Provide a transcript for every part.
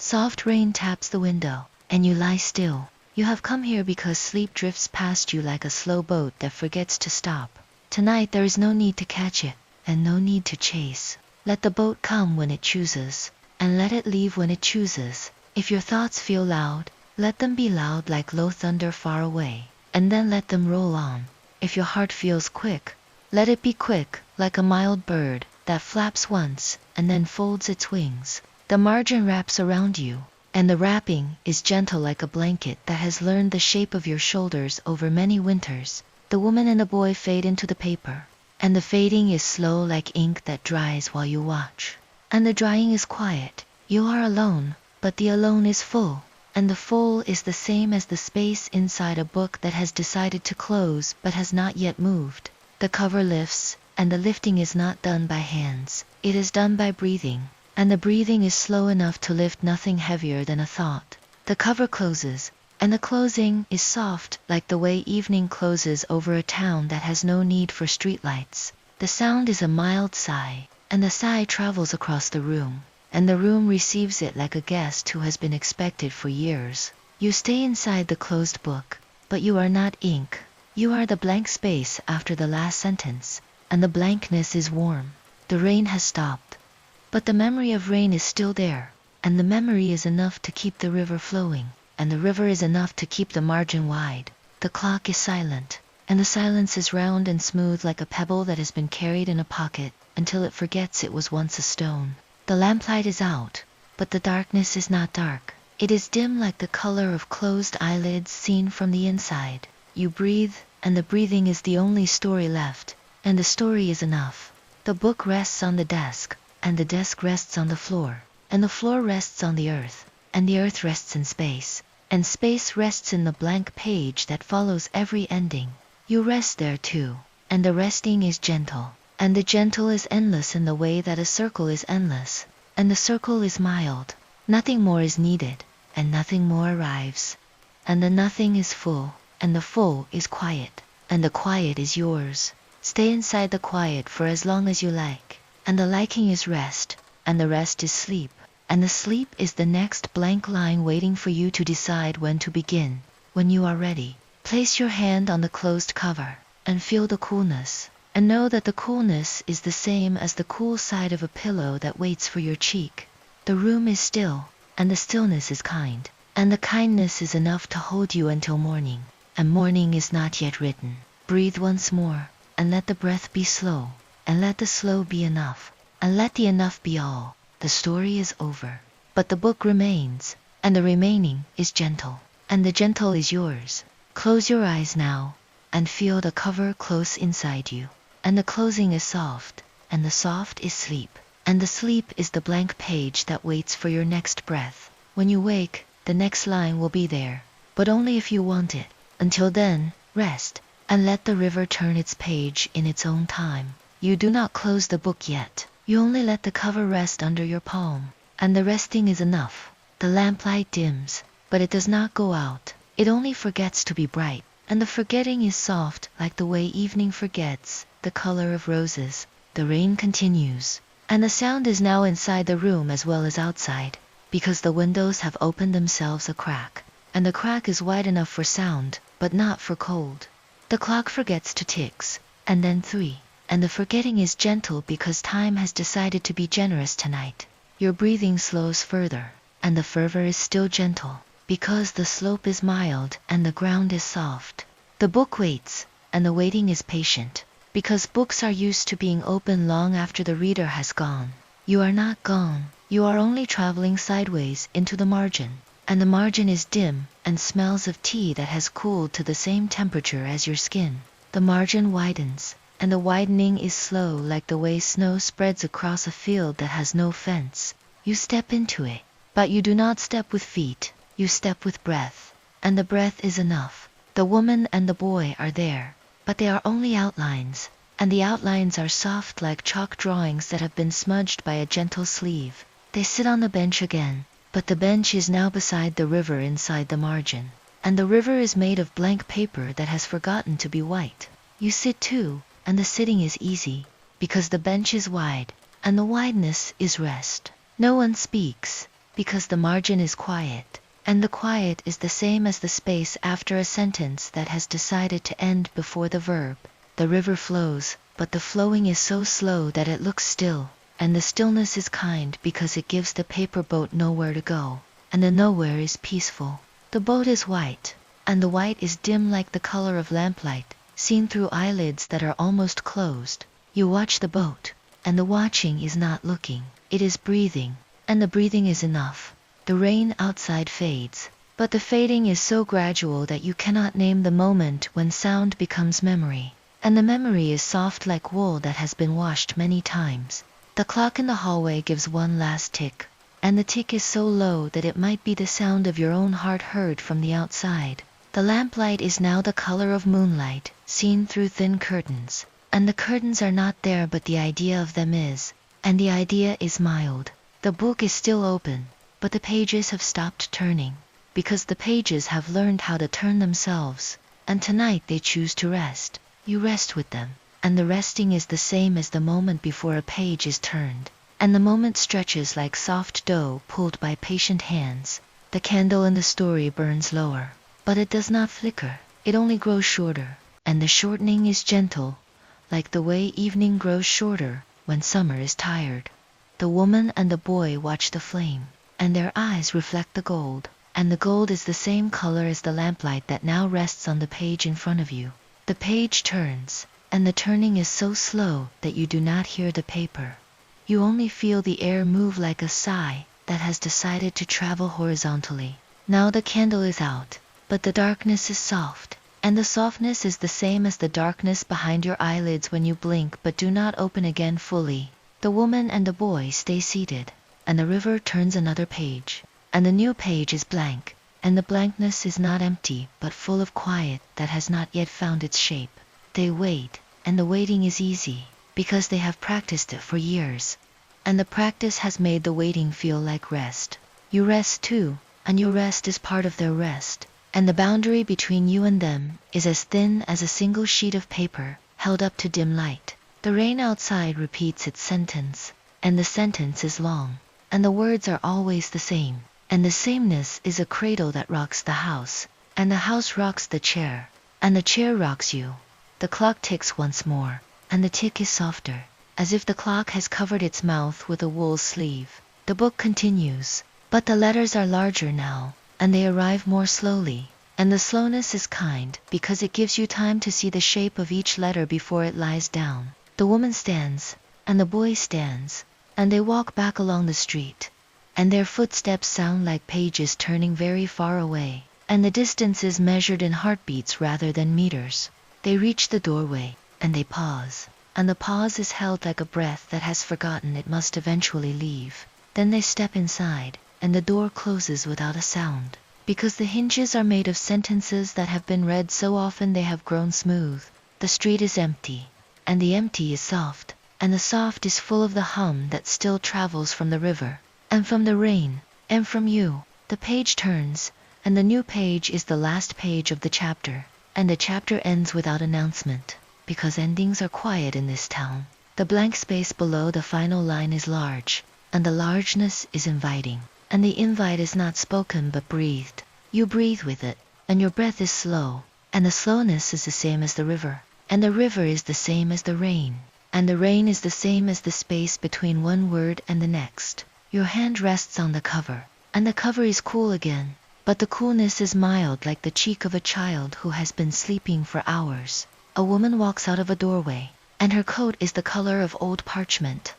Soft rain taps the window, and you lie still. You have come here because sleep drifts past you like a slow boat that forgets to stop. Tonight there is no need to catch it, and no need to chase. Let the boat come when it chooses, and let it leave when it chooses. If your thoughts feel loud, let them be loud like low thunder far away, and then let them roll on. If your heart feels quick, let it be quick, like a mild bird that flaps once and then folds its wings. The margin wraps around you, and the wrapping is gentle like a blanket that has learned the shape of your shoulders over many winters. The woman and the boy fade into the paper, and the fading is slow like ink that dries while you watch. And the drying is quiet. You are alone, but the alone is full, and the full is the same as the space inside a book that has decided to close but has not yet moved. The cover lifts, and the lifting is not done by hands. It is done by breathing, and the breathing is slow enough to lift nothing heavier than a thought. The cover closes, and the closing is soft like the way evening closes over a town that has no need for streetlights. The sound is a mild sigh, and the sigh travels across the room, and the room receives it like a guest who has been expected for years. You stay inside the closed book, but you are not ink. You are the blank space after the last sentence, and the blankness is warm. The rain has stopped, but the memory of rain is still there, and the memory is enough to keep the river flowing, and the river is enough to keep the margin wide. The clock is silent, and the silence is round and smooth like a pebble that has been carried in a pocket until it forgets it was once a stone. The lamplight is out, but the darkness is not dark. It is dim like the color of closed eyelids seen from the inside. You breathe, and the breathing is the only story left, and the story is enough. The book rests on the desk, and the desk rests on the floor, and the floor rests on the earth, and the earth rests in space, and space rests in the blank page that follows every ending. You rest there too, and the resting is gentle, and the gentle is endless in the way that a circle is endless, and the circle is mild. Nothing more is needed, and nothing more arrives, and the nothing is full, and the full is quiet, and the quiet is yours. Stay inside the quiet for as long as you like, and the liking is rest, and the rest is sleep, and the sleep is the next blank line waiting for you to decide when to begin. When you are ready, place your hand on the closed cover, and feel the coolness, and know that the coolness is the same as the cool side of a pillow that waits for your cheek. The room is still, and the stillness is kind, and the kindness is enough to hold you until morning, and morning is not yet written. Breathe once more, and let the breath be slow, and let the slow be enough, and let the enough be all. The story is over, but the book remains, and the remaining is gentle, and the gentle is yours. Close your eyes now, and feel the cover close inside you, and the closing is soft, and the soft is sleep, and the sleep is the blank page that waits for your next breath. When you wake, the next line will be there, but only if you want it. Until then, rest, and let the river turn its page in its own time. You do not close the book yet. You only let the cover rest under your palm, and the resting is enough. The lamplight dims, but it does not go out. It only forgets to be bright, and the forgetting is soft like the way evening forgets the color of roses. The rain continues, and the sound is now inside the room as well as outside, because the windows have opened themselves a crack, and the crack is wide enough for sound, but not for cold. The clock forgets to ticks, and then 3, and the forgetting is gentle because time has decided to be generous tonight. Your breathing slows further, and the fervor is still gentle, because the slope is mild and the ground is soft. The book waits, and the waiting is patient, because books are used to being open long after the reader has gone. You are not gone, you are only traveling sideways into the margin, and the margin is dim and smells of tea that has cooled to the same temperature as your skin. The margin widens, and the widening is slow like the way snow spreads across a field that has no fence. You step into it, but you do not step with feet, you step with breath, and the breath is enough. The woman and the boy are there, but they are only outlines, and the outlines are soft like chalk drawings that have been smudged by a gentle sleeve. They sit on the bench again, but the bench is now beside the river inside the margin, and the river is made of blank paper that has forgotten to be white. You sit too, and the sitting is easy, because the bench is wide, and the wideness is rest. No one speaks, because the margin is quiet, and the quiet is the same as the space after a sentence that has decided to end before the verb. The river flows, but the flowing is so slow that it looks still, and the stillness is kind because it gives the paper boat nowhere to go, and the nowhere is peaceful. The boat is white, and the white is dim like the color of lamplight, seen through eyelids that are almost closed. You watch the boat, and the watching is not looking, it is breathing, and the breathing is enough. The rain outside fades, but the fading is so gradual that you cannot name the moment when sound becomes memory, and the memory is soft like wool that has been washed many times. The clock in the hallway gives one last tick, and the tick is so low that it might be the sound of your own heart heard from the outside. The lamplight is now the color of moonlight, seen through thin curtains, and the curtains are not there but the idea of them is, and the idea is mild. The book is still open, but the pages have stopped turning, because the pages have learned how to turn themselves, and tonight they choose to rest. You rest with them, and the resting is the same as the moment before a page is turned, and the moment stretches like soft dough pulled by patient hands. The candle in the story burns lower, but it does not flicker, it only grows shorter, and the shortening is gentle, like the way evening grows shorter when summer is tired. The woman and the boy watch the flame, and their eyes reflect the gold, and the gold is the same color as the lamplight that now rests on the page in front of you. The page turns, and the turning is so slow that you do not hear the paper. You only feel the air move like a sigh that has decided to travel horizontally. Now the candle is out, but the darkness is soft, and the softness is the same as the darkness behind your eyelids when you blink but do not open again fully. The woman and the boy stay seated, and the river turns another page, and the new page is blank, and the blankness is not empty but full of quiet that has not yet found its shape. They wait, and the waiting is easy, because they have practiced it for years, and the practice has made the waiting feel like rest. You rest too, and your rest is part of their rest, and the boundary between you and them is as thin as a single sheet of paper held up to dim light. The rain outside repeats its sentence, and the sentence is long, and the words are always the same, and the sameness is a cradle that rocks the house, and the house rocks the chair, and the chair rocks you. The clock ticks once more, and the tick is softer, as if the clock has covered its mouth with a wool sleeve. The book continues, but the letters are larger now, and they arrive more slowly, and the slowness is kind because it gives you time to see the shape of each letter before it lies down. The woman stands, and the boy stands, and they walk back along the street, and their footsteps sound like pages turning very far away, and the distance is measured in heartbeats rather than meters. They reach the doorway, and they pause, and the pause is held like a breath that has forgotten it must eventually leave. Then they step inside, and the door closes without a sound, because the hinges are made of sentences that have been read so often they have grown smooth. The street is empty, and the empty is soft, and the soft is full of the hum that still travels from the river, and from the rain, and from you. The page turns, and the new page is the last page of the chapter, and the chapter ends without announcement, because endings are quiet in this town. The blank space below the final line is large, and the largeness is inviting, and the invite is not spoken but breathed. You breathe with it, and your breath is slow, and the slowness is the same as the river, and the river is the same as the rain, and the rain is the same as the space between one word and the next. Your hand rests on the cover, and the cover is cool again, but the coolness is mild like the cheek of a child who has been sleeping for hours. A woman walks out of a doorway, and her coat is the color of old parchment,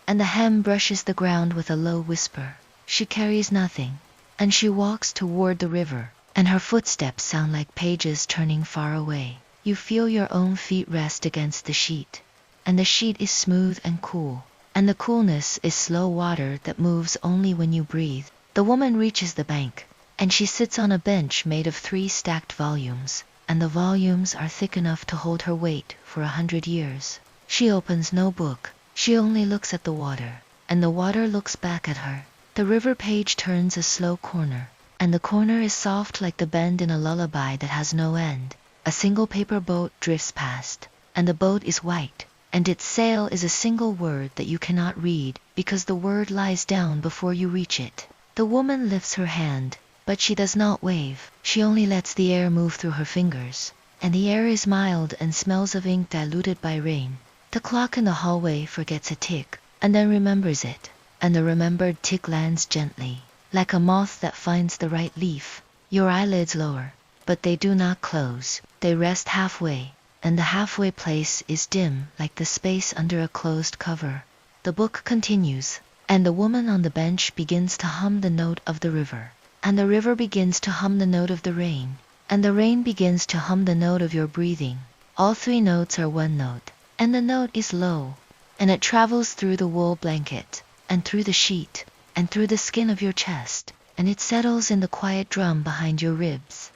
and the hem brushes the ground with a low whisper. She carries nothing, and she walks toward the river, and her footsteps sound like pages turning far away. You feel your own feet rest against the sheet, and the sheet is smooth and cool, and the coolness is slow water that moves only when you breathe. The woman reaches the bank, and she sits on a bench made of 3 stacked volumes, and the volumes are thick enough to hold her weight for 100 years. She opens no book, she only looks at the water, and the water looks back at her. The river page turns a slow corner, and the corner is soft like the bend in a lullaby that has no end. A single paper boat drifts past, and the boat is white, and its sail is a single word that you cannot read because the word lies down before you reach it. The woman lifts her hand, but she does not wave. She only lets the air move through her fingers, and the air is mild and smells of ink diluted by rain. The clock in the hallway forgets a tick, and then remembers it, and the remembered tick lands gently, like a moth that finds the right leaf. Your eyelids lower, but they do not close. They rest halfway, and the halfway place is dim like the space under a closed cover. The book continues, and the woman on the bench begins to hum the note of the river, and the river begins to hum the note of the rain, and the rain begins to hum the note of your breathing. All three notes are one note, and the note is low, and it travels through the wool blanket, and through the sheet, and through the skin of your chest, and it settles in the quiet drum behind your ribs.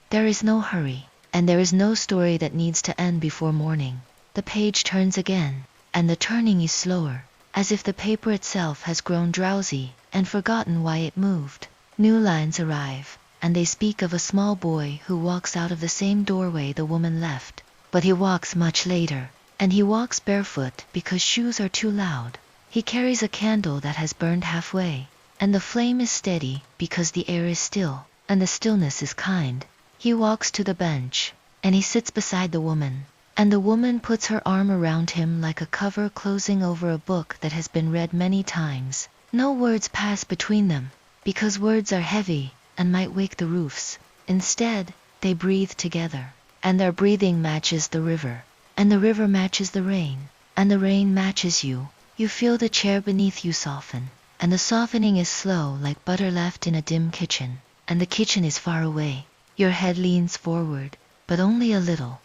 There is no hurry, and there is no story that needs to end before morning. The page turns again, and the turning is slower, as if the paper itself has grown drowsy and forgotten why it moved. New lines arrive, and they speak of a small boy who walks out of the same doorway the woman left, but he walks much later, and he walks barefoot because shoes are too loud. He carries a candle that has burned halfway, and the flame is steady because the air is still, and the stillness is kind. He walks to the bench, and he sits beside the woman, and the woman puts her arm around him like a cover closing over a book that has been read many times. No words pass between them, because words are heavy and might wake the roofs. Instead, they breathe together, and their breathing matches the river, and the river matches the rain, and the rain matches you. You feel the chair beneath you soften, and the softening is slow like butter left in a dim kitchen, and the kitchen is far away. Your head leans forward, but only a little,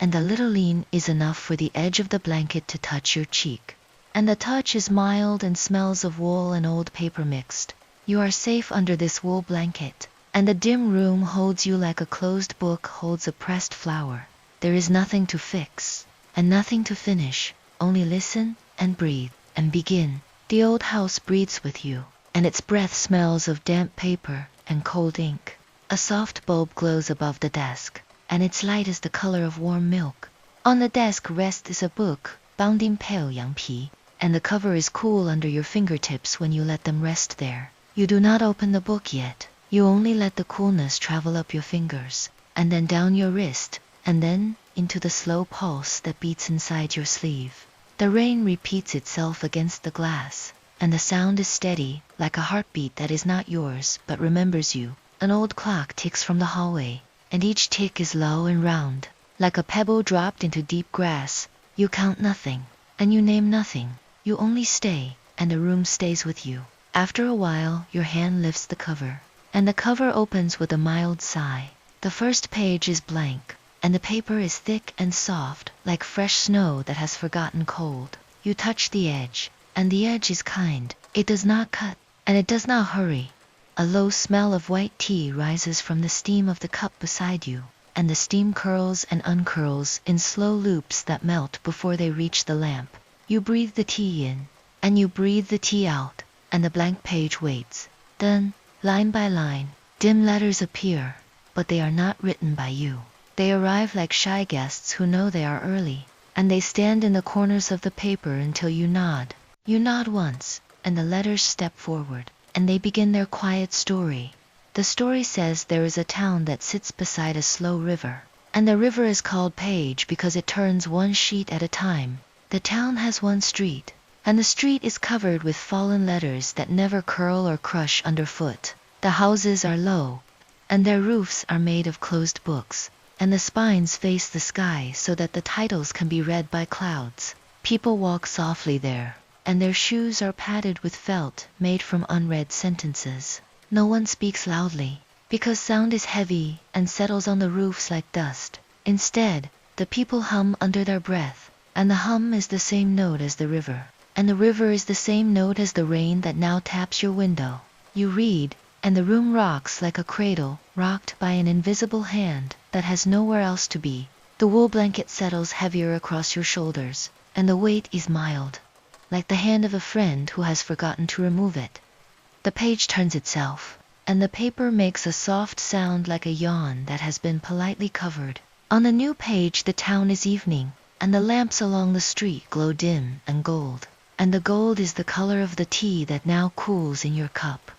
and the little lean is enough for the edge of the blanket to touch your cheek, and the touch is mild and smells of wool and old paper mixed. You are safe under this wool blanket, and the dim room holds you like a closed book holds a pressed flower. There is nothing to fix, and nothing to finish, only listen and breathe and begin. The old house breathes with you, and its breath smells of damp paper and cold ink. A soft bulb glows above the desk, and its light is the color of warm milk. On the desk rests a book, bound in pale yangpi, and the cover is cool under your fingertips when you let them rest there. You do not open the book yet. You only let the coolness travel up your fingers, and then down your wrist, and then into the slow pulse that beats inside your sleeve. The rain repeats itself against the glass, and the sound is steady, like a heartbeat that is not yours but remembers you. An old clock ticks from the hallway, and each tick is low and round, like a pebble dropped into deep grass. You count nothing, and you name nothing. You only stay, and the room stays with you. After a while, your hand lifts the cover, and the cover opens with a mild sigh. The first page is blank, and the paper is thick and soft, like fresh snow that has forgotten cold. You touch the edge, and the edge is kind. It does not cut, and it does not hurry. A low smell of white tea rises from the steam of the cup beside you, and the steam curls and uncurls in slow loops that melt before they reach the lamp. You breathe the tea in, and you breathe the tea out, and the blank page waits. Then, line by line, dim letters appear, but they are not written by you. They arrive like shy guests who know they are early, and they stand in the corners of the paper until you nod. You nod once, and the letters step forward, and they begin their quiet story. The story says there is a town that sits beside a slow river, and the river is called Page because it turns one sheet at a time. The town has one street, and the street is covered with fallen letters that never curl or crush underfoot. The houses are low, and their roofs are made of closed books, and the spines face the sky so that the titles can be read by clouds. People walk softly there, and their shoes are padded with felt made from unread sentences. No one speaks loudly, because sound is heavy and settles on the roofs like dust. Instead, the people hum under their breath, and the hum is the same note as the river, and the river is the same note as the rain that now taps your window. You read, and the room rocks like a cradle, rocked by an invisible hand that has nowhere else to be. The wool blanket settles heavier across your shoulders, and the weight is mild, like the hand of a friend who has forgotten to remove it. The page turns itself, and the paper makes a soft sound like a yawn that has been politely covered. On the new page the town is evening, and the lamps along the street glow dim and gold, and the gold is the color of the tea that now cools in your cup.